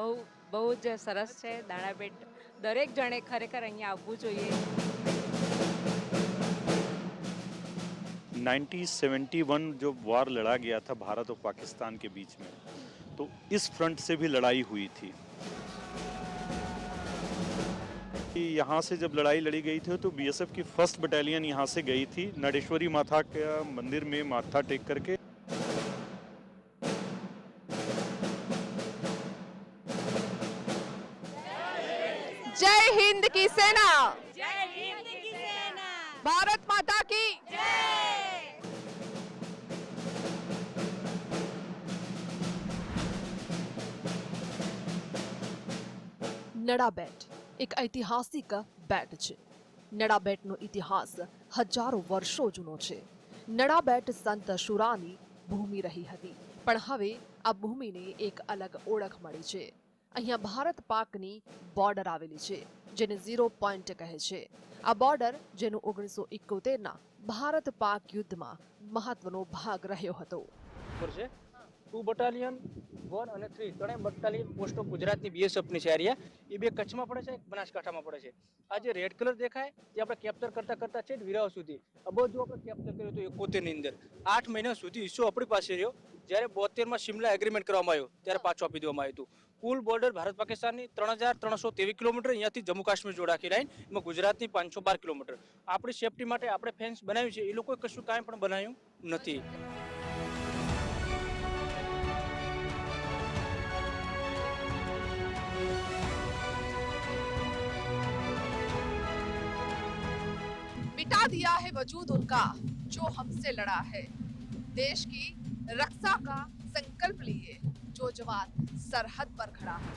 બહુ બહુ જ સરસ છે દાણાબેટ. દરેક જણે ખરેખર અહીંયા આવવું જોઈએ. 1971 जो वार लड़ा गया था भारत और पाकिस्तान के बीच में, तो इस फ्रंट से भी लड़ाई हुई थी। यहाँ से जब लड़ाई लड़ी गई थी तो बीएसएफ की फर्स्ट बटालियन यहाँ से गई थी नडेश्वरी माता के मंदिर में माथा टेक करके। जय हिंद की सेना, जय हिंद की सेना, भारत माता की जय। નડા બેટ એક ઐતિહાસિક બેટ છે. નડા બેટનો ઇતિહાસ હજારો વર્ષો જૂનો છે. નડા બેટ સંત શુરાની ભૂમિ રહી હતી, પણ હવે આ ભૂમિને એક અલગ ઓળખ મળી છે. અહીંયા ભારત પાકની બોર્ડર આવેલી છે, જેને 0 પોઈન્ટ કહે છે. આ બોર્ડર જેનું 1971ના ભારત પાક યુદ્ધમાં મહત્વનો ભાગ રહ્યો હતો. છે 2 બટાલિયન 1 અને 3 ત્રણેય બટાલિયન પોસ્ટ ઓફ ગુજરાતની બીએસએફની છે. એરિયા એ બે કચ્છમાં પડે છે, એક બનાસકાંઠામાં પડે છે. આ જે રેડ કલર દેખાય તે આપણે કેપ્ચર કરતા છે વિરાવ સુધી. આ બધું આપણે કેપ્ચર કર્યું હતું 71ની અંદર. 8 મહિના સુધી ઇસ્યુ આપણી પાસે રહ્યો. જ્યારે 72માં શિમલા એગ્રીમેન્ટ કરવામાં આવ્યો ત્યારે પાછું આપી દેવામાં આવ્યું હતું. કુલ બોર્ડર ભારત પાકિસ્તાનની 3323 કિલોમીટર, અહીંયાથી જમ્મુ કાશ્મીર જોડે આખી લાઈન, એમાં ગુજરાતની 512 કિલોમીટર. આપણી સેફટી માટે આપણે ફેન્સ બનાવ્યું છે, એ લોકોએ કશું કાંઈ પણ બનાવ્યું નથી. मिटा दिया है वजूद उनका जो हमसे लड़ा है. देश की रक्षा का संकल्प लिए जो जवान सरहद पर खड़ा है.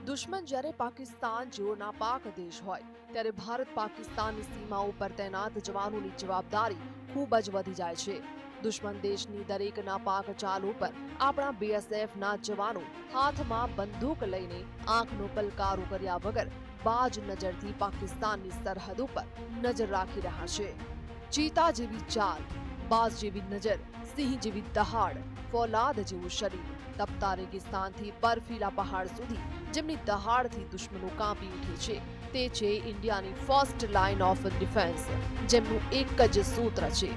દુશ્મન જ્યારે પાકિસ્તાન જેવો નાપાક દેશ હોય ત્યારે ભારત પાકિસ્તાનની સીમાઓ પર તૈનાત જવાનોની જવાબદારી ખૂબ જ વધી જાય છે. દુશ્મન દેશની દરેક નાપાક ચાલો પર આપણા બીએસએફના જવાનો હાથમાં બંદૂક લઈને આંખનો પલકારો કર્યા વગર બાજ નજરથી પાકિસ્તાનની સરહદો પર નજર રાખી રહ્યા છે. ચીતા જેવી ચાલ, બાજ જેવી નજર, સિંહ જેવી દહાડ, ફોલાદ જેવું શરીર, તપતા રેગિસ્તાનથી બર્ફીલા પહાડ સુધી જેમની દહાડથી દુશ્મનો કાંપી ઉઠે છે, તે છે ઇન્ડિયાની ફર્સ્ટ લાઇન ઓફ ડિફેન્સ, જેમનું એક જ સૂત્ર છે,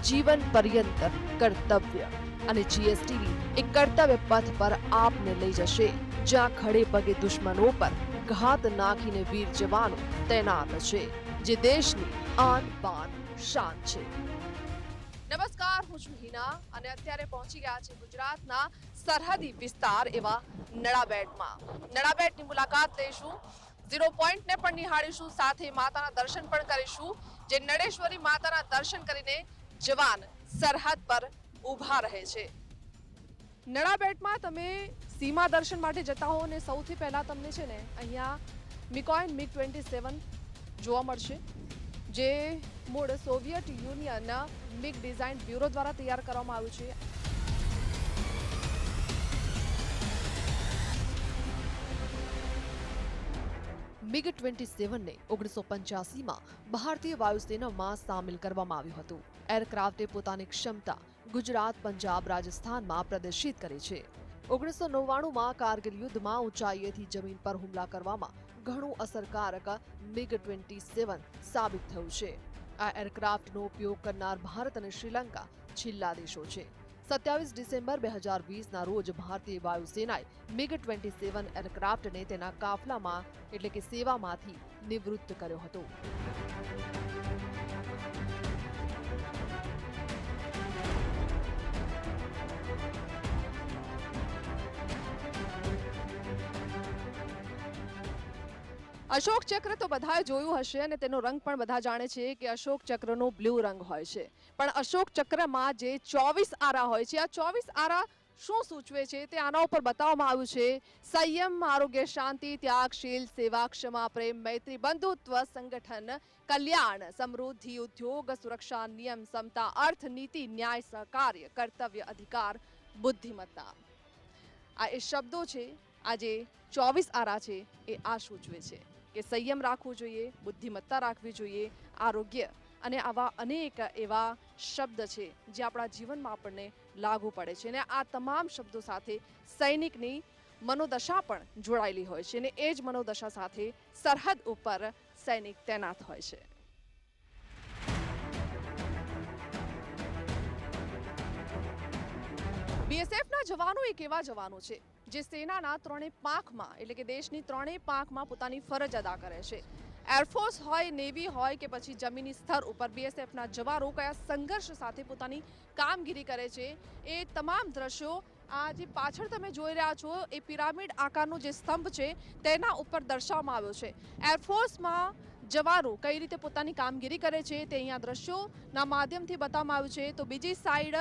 જીવન પર્યંત કર્તવ્ય. અને જીએસટીવી એક કર્તવ્ય પથ પર આપને લઈ જશે, જ્યાં ખડે પગે દુશ્મનો પર ઘાત નાખીને વીર જવાનો તૈનાત છે, જે દેશની આન બાન શાન છે. નમસ્કાર, હું છું હિના અને અત્યારે પહોંચી ગયા છે ગુજરાતના સરહદી વિસ્તાર એવા નડાબેટમાં. નડાબેટની મુલાકાત લઈશું, 0 પોઈન્ટને પણ નિહાળીશું, સાથે માતાના દર્શન પણ કરીશું, જે નડેશ્વરી માતાના દર્શન કરીને જવાન સરહદ પર ઊભા રહે છે. નડાબેટમાં તમે સીમા દર્શન માટે જતા હો અને સૌથી પહેલા તમને છે ને અહીંયા મિકોઇન MiG-27 જોવા મળશે, જે મૂળ સોવિયત યુનિયનના મિગ ડિઝાઇન બ્યુરો દ્વારા તૈયાર કરવામાં આવ્યું છે. MiG-27ને 1985માં ભારતીય વાયુસેનામાં સામેલ કરવામાં આવ્યું હતું. એરક્રાફ્ટે પોતાની ક્ષમતા ગુજરાત, પંજાબ, રાજસ્થાનમાં પ્રદર્શિત કરી છે. 1999માં કારગિલ યુદ્ધમાં ઊંચાઈએથી જમીન પર હુમલા કરવામાં ઘણું અસરકારક MiG-27 સાબિત થયું છે. આ એરક્રાફ્ટનો ઉપયોગ કરનાર ભારત અને શ્રીલંકા છેલ્લા દેશો છે. 27 ડિસેમ્બર 2020ના રોજ ભારતીય વાયુસેનાએ MiG-27 એરક્રાફ્ટને તેના કાફલામાં એટલે કે સેવામાંથી નિવૃત્ત કર્યો હતો. અશોક ચક્ર તો બધાએ જોયું હશે અને તેનો રંગ પણ બધા જાણે છે કે અશોક ચક્રનો બ્લુ રંગ હોય છે, પણ અશોક ચક્રમાં જે 24 આરા હોય છે, આ 24 આરા શું સૂચવે છે તે આના ઉપર બતાવવામાં આવ્યું છે. સંયમ, આરોગ્ય, શાંતિ, ત્યાગશીલ, સેવા, ક્ષમા, પ્રેમ, મૈત્રી, બંધુત્વ, સંગઠન, કલ્યાણ, સમૃદ્ધિ, ઉદ્યોગ, સુરક્ષા, નિયમ, સમતા, અર્થ, નીતિ, ન્યાય, સહકાર્ય, કર્તવ્ય, અધિકાર, બુદ્ધિમત્તા. આ એ શબ્દો છે. આ જે 24 આરા છે એ આ સૂચવે છે કે સંયમ રાખવું જોઈએ, બુદ્ધિમત્તા રાખવી જોઈએ, આરોગ્ય અને આવા અનેક એવા શબ્દ છે જે આપણા જીવનમાં આપણને લાગુ પડે છે અને આ તમામ શબ્દો સાથે સૈનિકની મનોદશા પણ જોડાયેલી હોય છે અને એ જ મનોદશા સાથે સરહદ ઉપર સૈનિક તૈનાત હોય છે. બીએસએફના જવાનો એક એવા જવાનો છે જે સેનાના ત્રણેય પાંખમાં એટલે કે દેશની ત્રણેય પાંખમાં પોતાની ફરજ અદા કરે છે. એરફોર્સ હોય, નેવી હોય કે પછી જમીની સ્તર ઉપર બીએસએફના જવાનો કયા સંઘર્ષ સાથે પોતાની કામગીરી કરે છે એ તમામ દ્રશ્યો આ જે પાછળ તમે જોઈ રહ્યા છો એ પિરામિડ આકારનો જે સ્તંભ છે તેના ઉપર દર્શાવવામાં આવ્યો છે. એરફોર્સમાં જવાનો કઈ રીતે પોતાની કામગીરી કરે છે તે અહીંયા દ્રશ્યોના માધ્યમથી બતાવવામાં આવ્યું છે. તો બીજી સાઈડ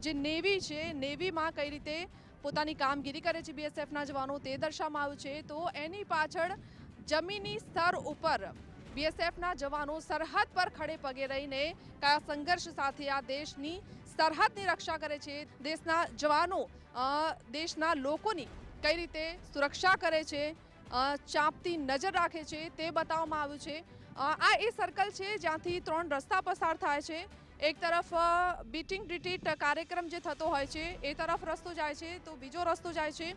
જે નેવી છે, નેવીમાં કઈ રીતે પોતાની કામગીરી કરે છે બીએસએફના જવાનો તે દર્શાવવામાં આવ્યું છે. તો એની પાછળ જમીની સ્તર ઉપર બીએસએફના જવાનો સરહદ પર ખડે પગે રહીને કયા સંઘર્ષ સાથે આ દેશની સરહદની રક્ષા કરે છે, દેશના જવાનો દેશના લોકોની કઈ રીતે સુરક્ષા કરે છે, ચાંપતી નજર રાખે છે તે બતાવવામાં આવ્યું છે. આ એ સર્કલ છે જ્યાંથી ત્રણ રસ્તા પસાર થાય છે. એક તરફ બીટિંગ રિટ્રીટ કાર્યક્રમ જે થતો હોય છે એ તરફ રસ્તો જાય છે, તો બીજો રસ્તો જાય છે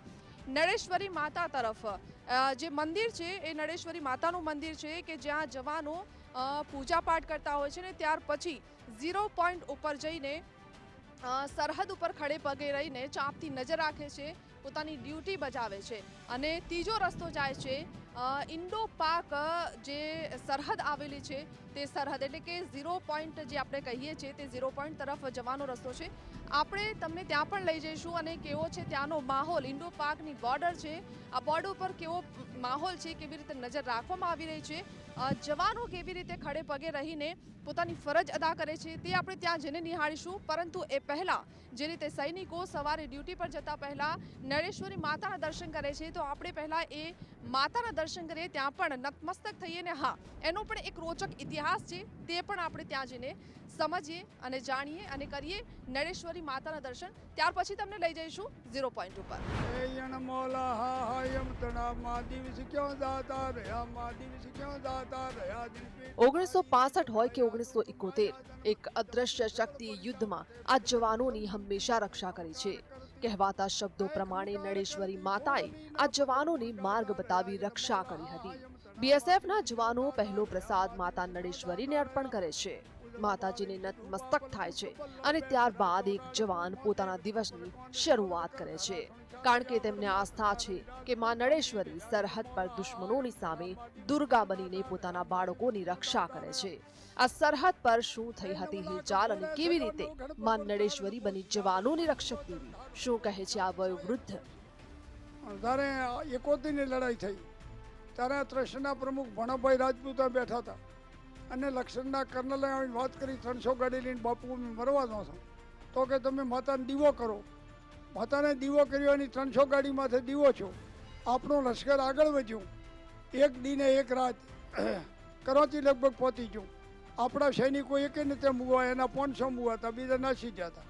નળેશ્વરી માતા તરફ. જે મંદિર છે એ નળેશ્વરી માતાનું મંદિર છે કે જ્યાં જવાનો પૂજા પાઠ કરતા હોય છે ને ત્યાર પછી 0 પોઈન્ટ ઉપર જઈને સરહદ ઉપર ખડે પગે રહીને ચાંપતી નજર રાખે છે, પોતાની ડ્યુટી બજાવે છે. અને ત્રીજો રસ્તો જાય છે ઇન્ડો પાક જે સરહદ આવેલી છે તે સરહદ એટલે કે 0 પોઈન્ટ જે આપણે કહીએ છીએ તે 0 પોઈન્ટ તરફ જવાનો રસ્તો છે. આપણે તમને ત્યાં પણ લઈ જઈશું અને કેવો છે ત્યાંનો માહોલ, ઇન્ડો પાકની બોર્ડર છે, આ બોર્ડર ઉપર કેવો માહોલ છે, કેવી રીતે નજર રાખવામાં આવી રહી છે, જવાનો કેવી રીતે ખડે પગે રહીને પોતાની ફરજ અદા કરે છે તે આપણે ત્યાં જઈને નિહાળીશું. પરંતુ એ પહેલા જે રીતે સૈનિકો સવારે ડ્યુટી પર જતા પહેલા નળેશ્વરી માતાના દર્શન કરે છે તો આપણે પહેલા એ માતાના દર્શન કરીએ, ત્યાં પણ નતમસ્તક થઈએ ને હા એનો પણ એક રોચક ઇતિહાસ છે તે પણ આપણે ત્યાં જઈને સમજીએ અને જાણીએ અને કરીએ નળેશ્વરી માતાના દર્શન. ત્યાર પછી તમને લઈ જઈશું 0 પોઈન્ટ ઉપર. 1965 હોય કે 1971, એક અદ્રશ્ય શક્તિ યુદ્ધમાં આ જવાનોની હંમેશા રક્ષા કરી છે. કહેવાતા શબ્દો પ્રમાણે નળેશ્વરી માતાએ આ જવાનોને માર્ગ બતાવી રક્ષા કરી હતી. બીએસએફના જવાનો પહેલો પ્રસાદ માતા નળેશ્વરીને અર્પણ કરે છે, માતાજીને નતમસ્તક થાય છે અને ત્યારબાદ એક જવાન પોતાના દિવસની શરૂઆત કરે છે. કારણ કે તેમને આસ્થા છે કે માં નળેશ્વરી સરહદ પર દુશ્મનોની સામે દુર્ગા બનીને પોતાના બાળકોની રક્ષા કરે છે. આ સરહદ પર શું થઈ હતી હિલચાલ અને કેવી રીતે માં નળેશ્વરી બની જવાનોની રક્ષક દેવી, શું કહે છે આ વયોવૃદ્ધ. જ્યારે 71ની લડાઈ થઈ ત્યારે ટ્રસ્ટના પ્રમુખ ભણાભાઈ રાજપૂતા બેઠા હતા અને લક્ષણના કર્નલે આવીને વાત કરી 300 ગાડી લઈને બાપુ મરવાનો છો તો કે તમે માતાને દીવો કરો. માતાને દીવો કર્યો અને 300 ગાડીમાંથી દીવો છો. આપણો લશ્કર આગળ વધ્યું, એક દિને એક રાત કરાચી લગભગ પહોંચી ગયું. આપણા સૈનિકો એકે નથી મૂવા, એના 500 મૂવા હતા, બીજા નાસી ગયા હતા.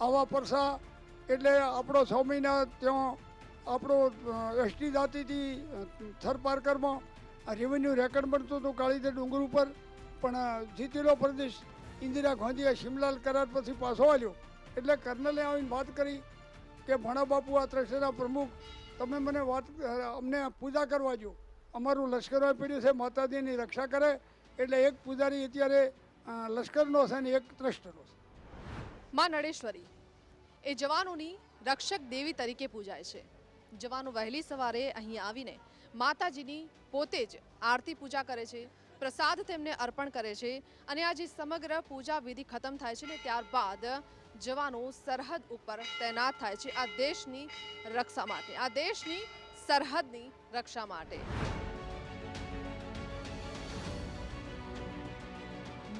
આવા પરસા એટલે આપણો 6 મહિના ત્યાં આપણો એસટી જાતિથી થરપારકરમાં રેવન્યુ રેકર્ડ બનતું હતું કાળીદે ડુંગર ઉપર, પણ જીતેલો પ્રદેશ ઇન્દિરા ગાંધીએ શિમલાલ કરાર પછી પાછો આવ્યો. એટલે કર્નલે આવીને વાત કરી કે ભણા બાપુ આ ટ્રસ્ટના પ્રમુખ તમે મને વાત અમને પૂજા કરવા જો, અમારું લશ્કર પડ્યું છે માતાજીની રક્ષા કરે. એટલે એક પૂજારી અત્યારે લશ્કરનો છે ને એક ટ્રસ્ટનો છે. માં નળેશ્વરી એ જવાનોની રક્ષક દેવી તરીકે પૂજાય છે. જવાનો વહેલી સવારે અહીં આવીને માતાજીની પોતે જ આરતી પૂજા કરે છે, પ્રસાદ તેમને અર્પણ કરે છે અને આ જે સમગ્ર પૂજા વિધિ ખતમ થાય છે ને ત્યારબાદ જવાનો સરહદ ઉપર તૈનાત થાય છે આ દેશની રક્ષા માટે, આ દેશની સરહદની રક્ષા માટે.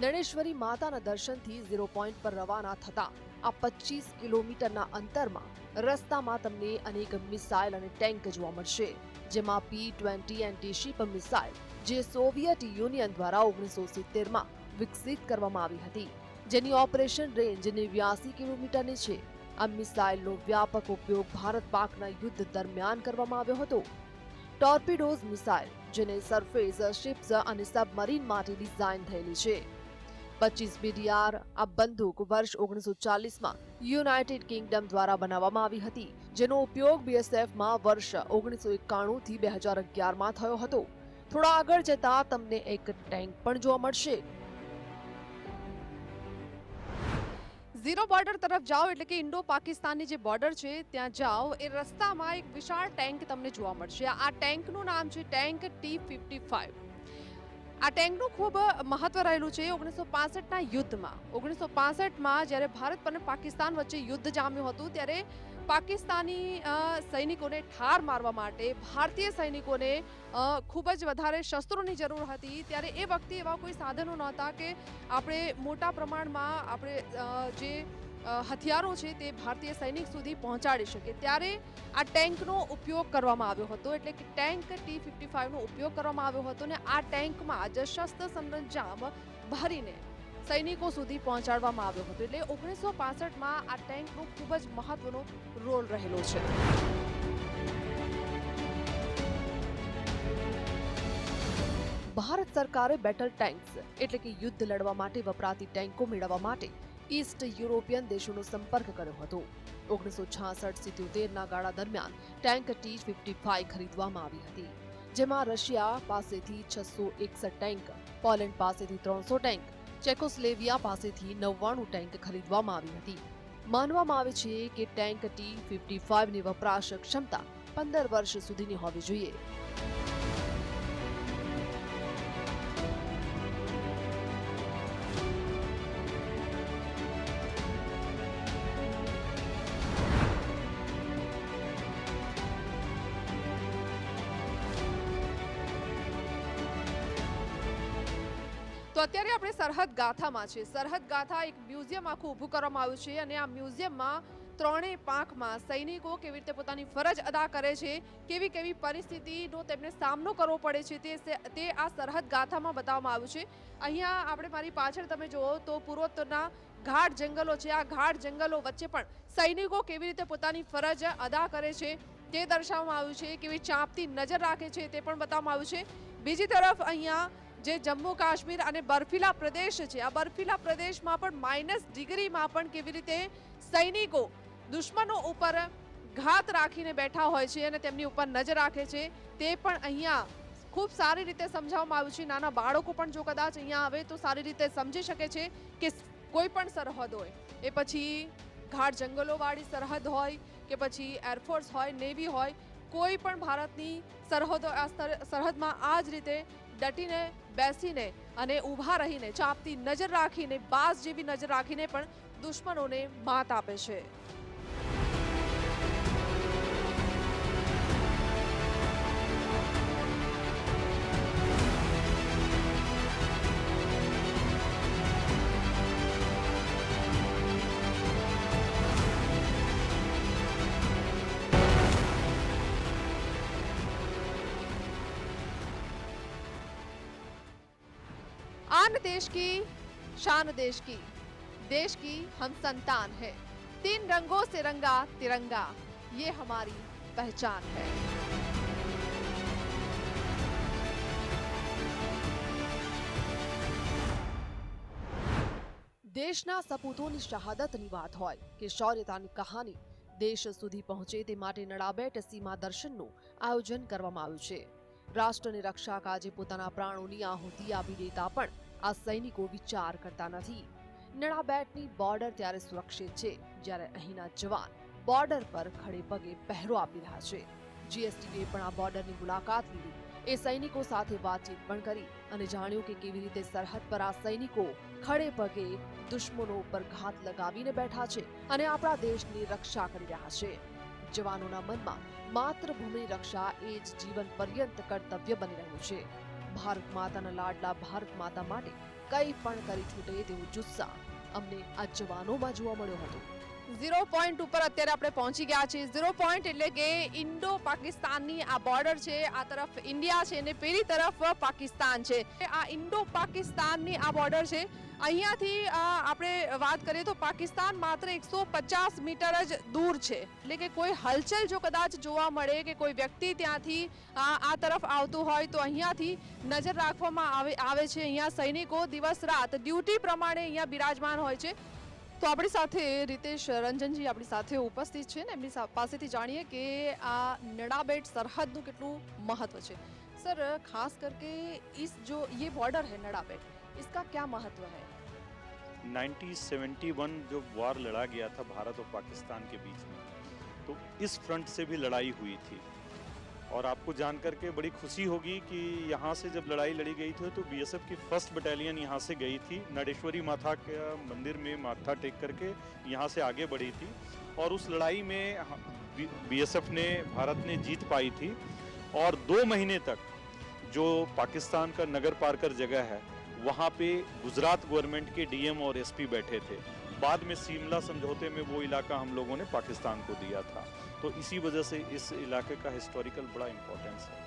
નળેશ્વરી માતાના દર્શનથી 0 પોઈન્ટ પર રવાના થતા આ 25 કિલોમીટરના અંતરમાં રસ્તામાં તમને અનેક મિસાઇલ અને ટેન્ક જોવા મળશે, જેમાં P-20 એન્ટી-શિપ મિસાઇલ જે સોવિયત યુનિયન દ્વારા 1970માં વિકસિત કરવામાં આવી હતી, જેની ઓપરેશન રેન્જ 89 કિલોમીટરની છે. આ મિસાઇલનો વ્યાપક ઉપયોગ ભારત પાકના યુદ્ધ દરમિયાન કરવામાં આવ્યો હતો. ટોર્પિડોઝ મિસાઇલ જેને સરફેસ શિપ્સ અને સબમરીન માટે ડિઝાઇન થયેલી છે, 25 BDR આ બંદૂક વર્ષ 1940માં યુનાઇટેડ કિંગડમ દ્વારા બનાવવામાં આવી હતી, જેનો ઉપયોગ બીએસએફમાં વર્ષ 1991 થી 2011માં થયો હતો. થોડા આગળ જતા તમને એક ટેન્ક પણ જોવા મળશે. ઝીરો બોર્ડર તરફ જાઓ એટલે કે ઇન્ડો પાકિસ્તાનની જે બોર્ડર છે ત્યાં જાઓ, એ રસ્તામાં એક વિશાળ ટેન્ક તમને જોવા મળશે. આ ટેન્કનું નામ છે ટેન્ક T-55. આ ટેન્કનું ખૂબ મહત્વ રહેલું છે 1965ના યુદ્ધમાં. 1965માં જ્યારે ભારત અને પાકિસ્તાન વચ્ચે યુદ્ધ જામ્યું હતું ત્યારે પાકિસ્તાની સૈનિકોને ઠાર મારવા માટે ભારતીય સૈનિકોને ખૂબ જ વધારે શસ્ત્રોની જરૂર હતી. ત્યારે એ વખતે એવા કોઈ સાધનો નહોતા કે આપણે મોટા પ્રમાણમાં આપણે જે હથિયારો છે તે ભારતીય સૈનિક સુધી પહોંચાડી શકે. ત્યારે આ ટેન્કનો ઉપયોગ કરવામાં આવ્યો હતો, એટલે કે ટેન્ક T-55નો ઉપયોગ કરવામાં આવ્યો હતો અને આ ટેન્કમાં જ શસ્ત્ર સરંજામ ભરીને સૈનિકો સુધી પહોંચાડવામાં આવ્યો હતો. એટલે 1965માં આ ટેન્કનો ખૂબ જ મહત્વનો રોલ રહેલો છે. ભારત સરકારે બેટલ ટેન્ક્સ એટલે કે યુદ્ધ લડવા માટે વપરાતી ટેન્કો મેળવવા માટે ઈસ્ટ યુરોપિયન દેશોનો સંપર્ક કર્યો હતો. 1966-77ના ગાળા દરમિયાન ટેન્ક T-55 ખરીદવામાં આવી હતી, જેમાં રશિયા પાસેથી 661 ટેન્ક, પોલેન્ડ પાસેથી 300 ટેન્ક, ચેકોસ્લોવાકિયા પાસેથી 99 ટેન્ક ખરીદવામાં આવી હતી. માનવામાં આવે છે કે ટેન્ક T-55ની વપરાશ ક્ષમતા 15 વર્ષ સુધીની હોવી જોઈએ. તો અત્યારે આપણે સરહદ ગાથામાં છે. સરહદ ગાથા એક મ્યુઝિયમ આખું ઊભું કરવામાં આવ્યું છે અને આ મ્યુઝિયમમાં ત્રણેય પાંખમાં સૈનિકો કેવી રીતે પોતાની ફરજ અદા કરે છે, કેવી કેવી પરિસ્થિતિનો તેમને સામનો કરવો પડે છે તે આ સરહદ ગાથામાં બતાવવામાં આવ્યું છે. અહીંયા આપણે મારી પાછળ તમે જુઓ તો પૂર્વોત્તરના ગાઢ જંગલો છે. આ ગાઢ જંગલો વચ્ચે પણ સૈનિકો કેવી રીતે પોતાની ફરજ અદા કરે છે તે દર્શાવવામાં આવ્યું છે. કેવી ચાંપતી નજર રાખે છે તે પણ બતાવવામાં આવ્યું છે. બીજી તરફ અહીંયા જે જમ્મુ કાશ્મીર અને બર્ફીલા પ્રદેશ છે, આ બર્ફીલા પ્રદેશમાં પણ -ડિગ્રીમાં પણ કેવી રીતે સૈનિકો દુશ્મનો ઉપર ઘાત રાખીને બેઠા હોય છે અને તેમની ઉપર નજર રાખે છે તે પણ અહીંયા ખૂબ સારી રીતે સમજાવવામાં આવ્યું છે. નાના બાળકો પણ જો કદાચ અહીંયા આવે તો સારી રીતે સમજી શકે છે કે કોઈ પણ સરહદ હોય, એ પછી ગાઢ જંગલોવાળી સરહદ હોય કે પછી એરફોર્સ હોય, નેવી હોય, કોઈ પણ ભારતની સરહદમાં આ જ રીતે ડટીને બેસીને અને ઊભા રહીને ચાંપતી નજર રાખીને, બાજ જેવી નજર રાખીને પણ દુશ્મનોને માત આપે છે. आन देश की शान देश की हम संतान है, 3 रंगों से रंगा तिरंगा, ये हमारी पहचान है. દેશના સપૂતોની શહાદતની વાત હોય કે શૌર્યતાની કહાની દેશ સુધી પહોંચે તે માટે નડાબેટ સીમા દર્શનનું આયોજન કરવામાં આવ્યું છે. રાષ્ટ્રની રક્ષા કાજે પોતાના પ્રાણોની આહુતિ આપી દેતા પણ આ સૈનિકો વિચાર કરતા નથી. નડાબેટની બોર્ડર ત્યારે સુરક્ષિત છે જ્યારે અહીંના જવાન બોર્ડર પર ખડે પગે પહેરો આપી રહ્યા છે. જીએસટીએ પણ આ બોર્ડરની મુલાકાત લીધી, એ સૈનિકો સાથે વાતચીત પણ કરી અને જાણ્યું કે કેવી રીતે સરહદ પર આ સૈનિકો ખડે પગે દુશ્મનો ઉપર ઘાત લગાવીને બેઠા છે અને આપણા દેશની રક્ષા કરી રહ્યા છે. જવાનોના મનમાં માતૃભૂમિની રક્ષા એ જ જીવન પર્યંત કર્તવ્ય બની રહ્યું છે. ભારત માતાના લાડલા ભારત માતા માટે કંઈ પણ કરી છૂટે તેવો જુસ્સા અમને આ જવાનોમાં જોવા મળ્યો હતો. ઝીરો પોઈન્ટ ઉપર અત્યારે આપણે પહોંચી ગયા છીએ. ઝીરો પોઈન્ટ એટલે કે ઇન્ડો પાકિસ્તાનની આ બોર્ડર છે, આ તરફ ઇન્ડિયા છે અને પેલી તરફ પાકિસ્તાન છે. આ ઇન્ડો પાકિસ્તાનની આ બોર્ડર છે. અહીંયાથી આપણે વાત કરીએ તો પાકિસ્તાન માત્ર 150 મીટર જ દૂર છે. એટલે કે કોઈ હલચલ જો કદાચ જોવા મળે કે કોઈ વ્યક્તિ ત્યાંથી આ તરફ આવતું હોય તો અહીંયાથી નજર રાખવામાં આવે છે. અહીંયા સૈનિકો દિવસ રાત ડ્યુટી પ્રમાણે અહીંયા બિરાજમાન હોય છે. તો આપણી સાથે રીતેશ રંજનજી આપણી સાથે ઉપસ્થિત છે ને એમની પાસેથી જાણીએ કે આ નડાબેટ સરહદનું કેટલું મહત્વ છે. સર, ખાસ करके इस जो ये बॉर्डर है नड़ाबेट, इसका क्या महत्व है? 1971 जो वार लड़ा गया था भारत और पाकिस्तान के बीच में, तो इस फ्रंट से भी लड़ाई हुई थी. और आपको जानकर के बड़ी खुशी होगी कि यहाँ से जब लड़ाई लड़ी गई थी तो बीएसएफ की फर्स्ट बटालियन यहाँ से गई थी. नडेश्वरी माता के मंदिर में माथा टेक करके यहाँ से आगे बढ़ी थी और उस लड़ाई में बीएसएफ ने, भारत ने जीत पाई थी. और 2 महीने तक जो पाकिस्तान का नगर पारकर जगह है वहाँ पे गुजरात गवर्नमेंट के डीएम और एसपी बैठे थे. बाद में शिमला समझौते में वो इलाका हम लोगों ने पाकिस्तान को दिया था. तो इसी वजह से इस इलाके का हिस्टोरिकल बड़ा इम्पोर्टेंस है.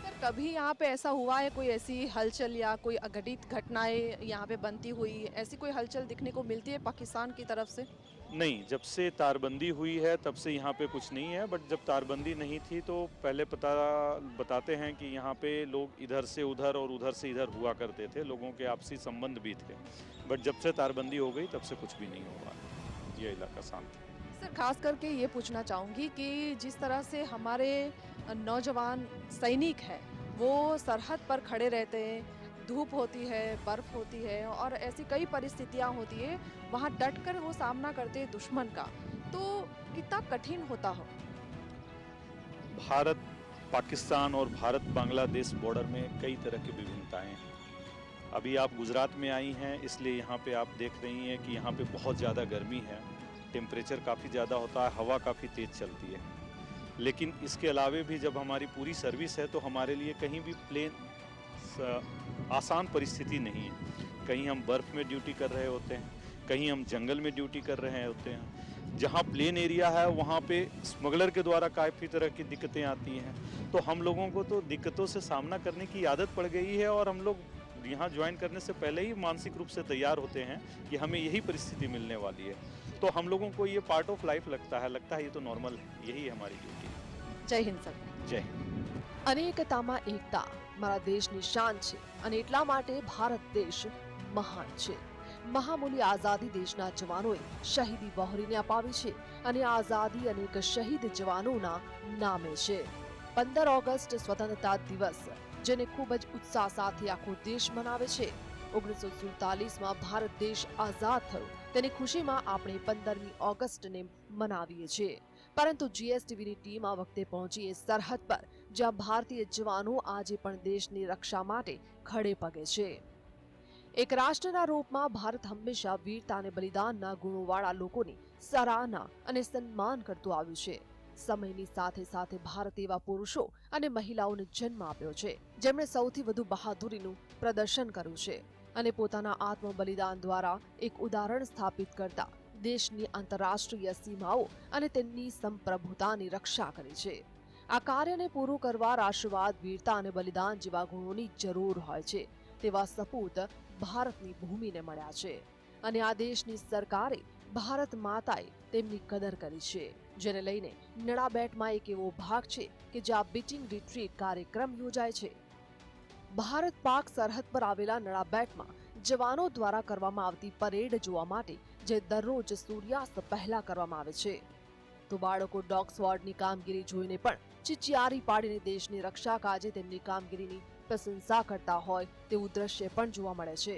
सर, कभी यहाँ पे ऐसा हुआ है कोई ऐसी हलचल या कोई अघटित घटनाएं यहाँ पे बनती हुई, ऐसी कोई हलचल दिखने को मिलती है पाकिस्तान की तरफ से? नहीं, जब से तारबंदी हुई है तब से यहाँ पे कुछ नहीं है. बट जब तारबंदी नहीं थी तो पहले बताते हैं कि यहाँ पे लोग इधर से उधर और उधर से इधर हुआ करते थे. लोगों के आपसी संबंध भी थे. बट जब से तारबंदी हो गई तब से कुछ भी नहीं हुआ. ये इलाका शांत है. सर, खास करके ये पूछना चाहूँगी कि जिस तरह से हमारे नौजवान सैनिक हैं वो सरहद पर खड़े रहते हैं, धूप होती है, बर्फ होती है और ऐसी कई परिस्थितियाँ होती है, वहाँ डटकर वो सामना करते हैं दुश्मन का, तो कितना कठिन होता हो? भारत पाकिस्तान और भारत बांग्लादेश बॉर्डर में कई तरह की विभिन्नताएं हैं. अभी आप गुजरात में आई हैं इसलिए यहाँ पे आप देख रही हैं कि यहाँ पे बहुत ज़्यादा गर्मी है, टेम्परेचर काफ़ी ज़्यादा होता है, हवा काफ़ी तेज़ चलती है. लेकिन इसके अलावे भी जब हमारी पूरी सर्विस है तो हमारे लिए कहीं भी आसान परिस्थिति नहीं है. कहीं हम बर्फ़ में ड्यूटी कर रहे होते हैं, कहीं हम जंगल में ड्यूटी कर रहे होते हैं. जहाँ प्लेन एरिया है वहाँ पे स्मगलर के द्वारा काफ़ी तरह की दिक्कतें आती हैं. तो हम लोगों को तो दिक्कतों से सामना करने की आदत पड़ गई है और हम लोग यहाँ ज्वाइन करने से पहले ही मानसिक रूप से तैयार होते हैं कि हमें यही परिस्थिति मिलने वाली है. तो हम लोगों को ये पार्ट ऑफ लाइफ लगता है ये तो नॉर्मल, यही है हमारी ड्यूटी. જય હિન્દ સર. जय हिंद. અનેકતામાં એકતા મારા દેશની શાન છે અને એટલા માટે ભારત દેશ મહાન છે. મહામૂલી આઝાદી દેશના જવાનોએ શહીદી વહોરીને અપાવી છે અને આઝાદી અનેક શહીદ જવાનોના નામે છે. 15 ઓગસ્ટ સ્વતંત્રતા દિવસ જેને ખૂબ જ ઉત્સાહ સાથે આખો દેશ મનાવે છે. 1947માં ભારત દેશ આઝાદ થયો તેની ખુશીમાં આપણે 15મી ઓગસ્ટને મનાવીએ છીએ. પરંતુ જીએસટીવીની ટીમ આ વખતે પહોંચી એ સરહદ પર જ્યાં ભારતીય જવાનો આજે પણ દેશની રક્ષા માટે ખડે પગે છે. એક રાષ્ટ્રના રૂપમાં ભારત હંમેશા વીરતા અને બલિદાનના ગુણોવાળા લોકોની સરાહના અને સન્માન કરતું આવ્યું છે. સમયની સાથે સાથે ભારત એવા પુરુષો અને મહિલાઓને જન્મ આપ્યો છે જેમણે સૌથી વધુ બહાદુરીનું પ્રદર્શન કર્યું છે અને પોતાના આત્મ બલિદાન દ્વારા એક ઉદાહરણ સ્થાપિત કરતા દેશની આંતરરાષ્ટ્રીય સીમાઓ અને તેમની સંપ્રભુતાની રક્ષા કરી છે. આ કાર્યને પૂરું કરવા રાષ્ટ્રવાદ, વીરતા અને બલિદાન જેવા ગુણોની જરૂર હોય છે તેવા સપૂત ભારતની ભૂમિને મળ્યા છે અને આ દેશની સરકારે ભારત માતાએ તેમની કદર કરી છે. જેને લઈને નડાબેટમાં એક એવો ભાગ છે કે જ્યાં બીટિંગ રિટ્રીટ કાર્યક્રમ યોજાય છે. ભારત પાક સરહદ પર આવેલા નડાબેટમાં જવાનો દ્વારા કરવામાં આવતી પરેડ જોવા માટે જે દરરોજ સૂર્યાસ્ત પહેલા કરવામાં આવે છે. તો બાળકો ડોગ સ્ક્વોડની કામગીરી જોઈને પણ ચીચિયારી પાડીને દેશની રક્ષા કાજે તેમની કામગીરીની પ્રશંસા કરતા હોય તેવું દ્રશ્ય પણ જોવા મળે છે.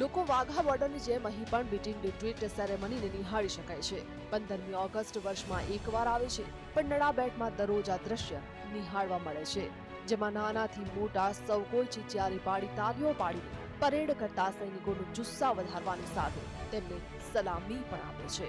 લોકો વાઘા બોર્ડરની જેમ અહીં પણ બીટિંગ રિટ્રીટ સેરેમનીને નિહાળી શકાય છે. 15મી ઓગસ્ટ વર્ષમાં એકવાર આવે છે પણ નડાબેટમાં દરરોજ આ દ્રશ્ય નિહાળવા મળે છે જેમાં નાનાથી મોટા સૌ કોઈ ચીચિયારી પાડી તાલીઓ પાડીને પરેડ કરતા સૈનિકોનો જુસ્સા વધારવાની સાથે તેમને સલામી પણ આપે છે.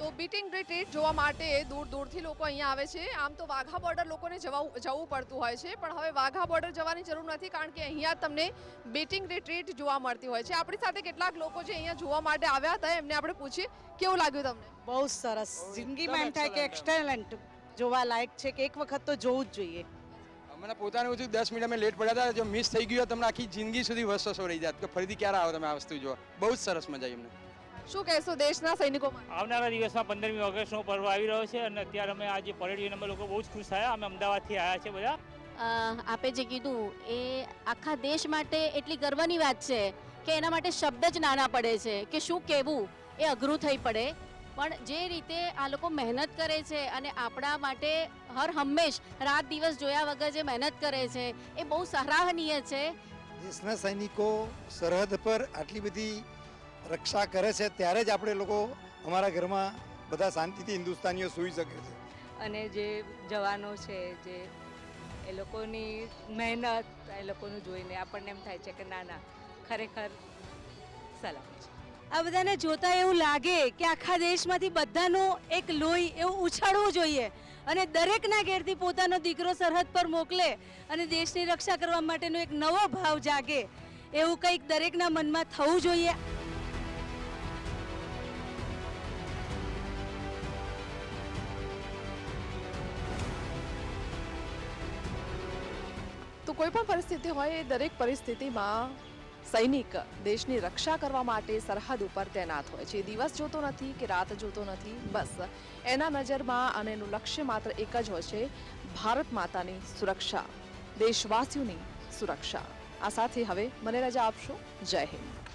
તો બીટિંગ રિટ્રીટ જોવા માટે દૂર દૂરથી લોકો અહીંયા આવે છે. આમ તો વાઘા બોર્ડર લોકોને જવું પડતું હોય છે, પણ હવે વાઘા બોર્ડર જવાની જરૂર નથી, કારણ કે અહીંયા તમને બીટિંગ રિટ્રીટ જોવા મળતી હોય છે. આપણી સાથે કેટલાક લોકો જે અહીંયા જોવા માટે આવ્યા હતા, એમને આપણે પૂછીએ કેવું લાગ્યું તમને. બહુ સરસ. જિંદગીમાં એમ થાય કે એક્સટેલેન્ટ જોવા લાયક છે, કે એક વખત તો જોવું જ જોઈએ. મને પોતાનું હતું 10 મિનિટ અમે લેટ પડ્યા હતા, જો મિસ થઈ ગયું તમને આખી જિંદગી સુધી વસો રહી જાત કે ફરીથી ક્યારે આવો તમે આ વસ્તુ જોવા. બહુ જ સરસ મજા આવી અમને. શું કહેશો દેશના સૈનિકો માટે? આવનારા દિવસમાં 15મી ઓગસ્ટનો પર્વ આવી રહ્યો છે અને અત્યારે અમે આજે પરેડ જોઈને અમે લોકો બહુ જ ખુશ થયા. અમે અમદાવાદથી આવ્યા છે બધા. આપે જે કીધું એ આખા દેશ માટે એટલી ગર્વની વાત છે કે એના માટે શબ્દ જ નાના પડે છે કે શું કહેવું, એ અઘરું થઈ પડે. પણ જે રીતે આ લોકો મહેનત કરે છે અને આપણા માટે હર હંમેશ રાત દિવસ જોયા વગર જે મહેનત કરે છે એ બહુ સરાહનીય છે. દેશના સૈનિકો સરહદ પર આટલી બધી રક્ષા કરે છે ત્યારે જ આપણે લોકો અમારા ઘરમાં બધા શાંતિથી હિન્દુસ્તાનીઓ સૂઈ શકે છે. અને જે જવાનો છે, જે એ લોકોની મહેનત, એ લોકોનું જોઈને આપણને એમ થાય છે કે ના ના, ખરેખર સલામ છે. આ બધાને જોતા એવું લાગે કે આખા દેશમાંથી બધાનું એક લોહી એવું ઉછાળવું જોઈએ અને દરેકના ઘેરથી પોતાનો દીકરો સરહદ પર મોકલે અને દેશની રક્ષા કરવા માટેનો એક નવો ભાવ જાગે, એવું કંઈક દરેકના મનમાં થવું જોઈએ. તો કોઈ પણ પરિસ્થિતિ હોય, એ દરેક પરિસ્થિતિમાં સૈનિક દેશની રક્ષા કરવા માટે સરહદ ઉપર તૈનાત હોય છે. દિવસ જોતો નથી કે રાત જોતો નથી, બસ એના નજરમાં અને એનું લક્ષ્ય માત્ર એક જ હોય છે, ભારત માતાની સુરક્ષા, દેશવાસીઓની સુરક્ષા. આ સાથે હવે મને રજા આપશો. જય હિન્દ.